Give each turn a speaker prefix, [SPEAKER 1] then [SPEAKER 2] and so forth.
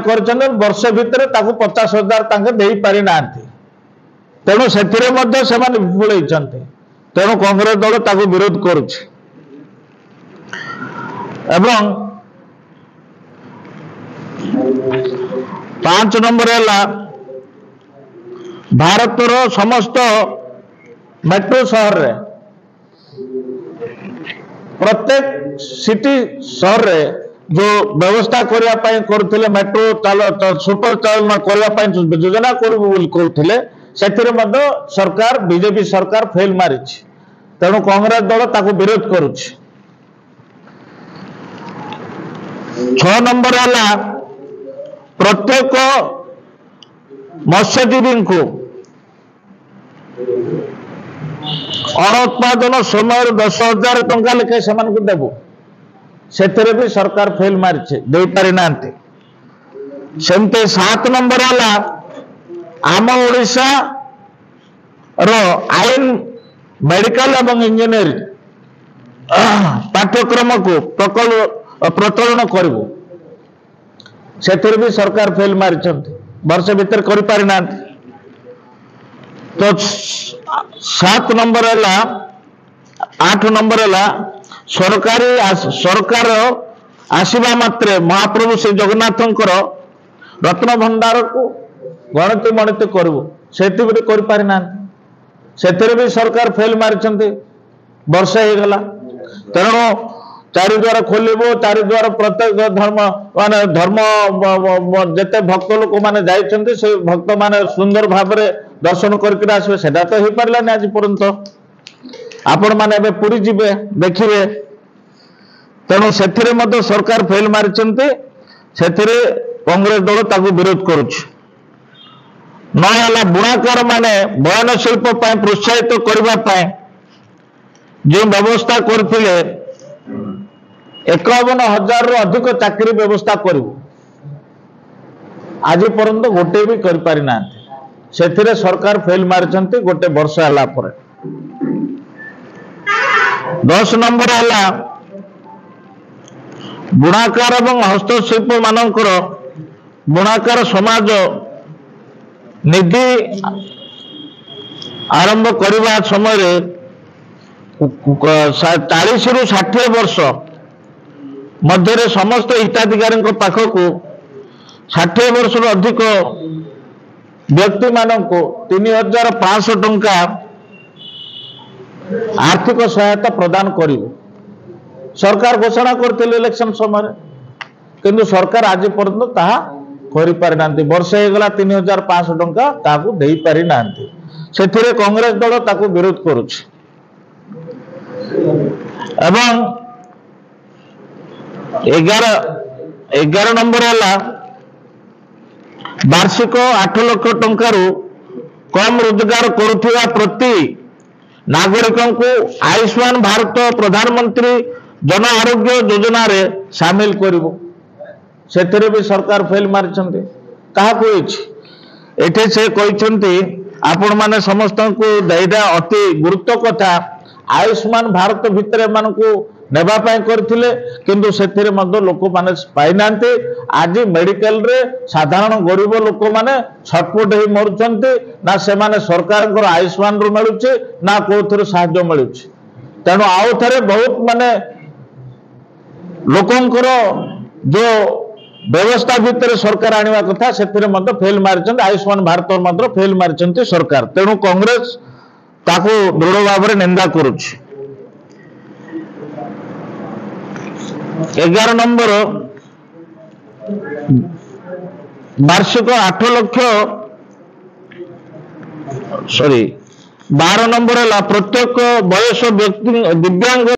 [SPEAKER 1] କରିଛନ୍ତି ବର୍ଷ ଭିତରେ ତାକୁ 50,000 ଦେଇ ପାରି ନାହାନ୍ତି। ତେଣୁ ସେଥିରେ ମଧ୍ୟ ସେମାନେ ବିଫଳ ହୋଇଛନ୍ତି। ତେଣୁ କଂଗ୍ରେସ ଦଳ ତାକୁ ବିରୋଧ କରୁଛି। ଏବଂ 5 ନମ୍ବର ହେଲା ଭାରତର ସମସ୍ତ मेट्रो शहर रे प्रत्येक सिटी शहर रे जो व्यवस्था करते मेट्रो सुपर चालन करने योजना करते सरकार बीजेपी सरकार फेल मारी। तेणु कांग्रेस दल ताको विरोध करुछि। 6 नंबर है प्रत्येक मत्स्यजीवी को अणउत्पादन समय 10,000 टंका लेखे से देवु से भी सरकार फेल मारी दे पारि नांती। सेमते 7 नंबर है आम ओडिशा रो आईन मेडिकल एवं इंजीनियरिंग पाठ्यक्रम को प्रचलन करू से भी सरकार फेल मारी वर्ष भीतर कर पारि नांती। तो 7 नंबर है 8 नंबर है सरकार आसवा मात्रे महाप्रभु श्री जगन्नाथ रत्न भंडार को गणति मणित करू से भी सरकार फेल मारी वर्ष हो गला। तेणु चारिद्वार खोलू चारिद्वार प्रत्येक धर्म माने धर्म जिते भक्त लोक मैंने जाइछन्ति से भक्त माने सुंदर भाव में दर्शन करके आसवे से तो हो पारानी आज पर्यंत। आपण मैंने पुरी जीवे देखिए। तेणु से सरकार फेल मारी कांग्रेस दल ताकू विरोध करुच्छ। ना बुणाकार माने बयन शिल्प प्रोत्साहित करने जो व्यवस्था करते 51,000 रु अधिक चाकरी व्यवस्था करू आज पर्यंत गोटे भी कर पारि नांती। से सरकार फेल मारी गोटे वर्ष है। 10 नंबर है बुणाकार एवं हस्तशिल्प मानकर बुणाकार समाज निधि आरंभ करने समय 40 रु 60 वर्ष मध्य समस्त हिताधिकारी पाखक 60 वर्ष अधिक व्यक्ति मानक 3,500 टंका आर्थिक सहायता प्रदान करू सरकार घोषणा करते इलेक्शन समय किंतु सरकार आज पर्यंत ताहा कर पारि नांती। वर्ष हो गला 3,500 टंका ताकू दे पारि नांती। से कांग्रेस दल ताकू विरोध करुछि। एवं 11 नंबर है वार्षिक 8 लाख टंका कम रोजगार करुवा प्रति नागरिक को आयुष्मान भारत प्रधानमंत्री जन आरोग्य योजना रे शामिल करू से भी सरकार फेल मारी। क्या एठे से कहते आपण मैंने समस्त को देदा अति गुरुत्व कथा आयुष्मान भारत भितर मान को नेबापाई करथिले किंतु सेथिरे मध्य लोक माने पाई नांते। आज मेडिकल रे साधारण गरीब लोक माने छटपट हो मरुचंती ना से माने सरकार आयुष्मान रु मिलुचे ना कोथर साहाय्य मिलुचे। तेणु आउ थरे बहुत माने लोकंकर जो व्यवस्था भितर सरकार आनिवा कथा सेथिरे मध्य फेल मारिचंती। आयुष्मान भारत मध्य फेल मारिचंती सरकार। तेणु कांग्रेस ताको दृढ़ भाव में निंदा करुछि। 11 नंबर वार्षिक 8 लाख 12 नंबर है प्रत्येक बयस व्यक्ति दिव्यांग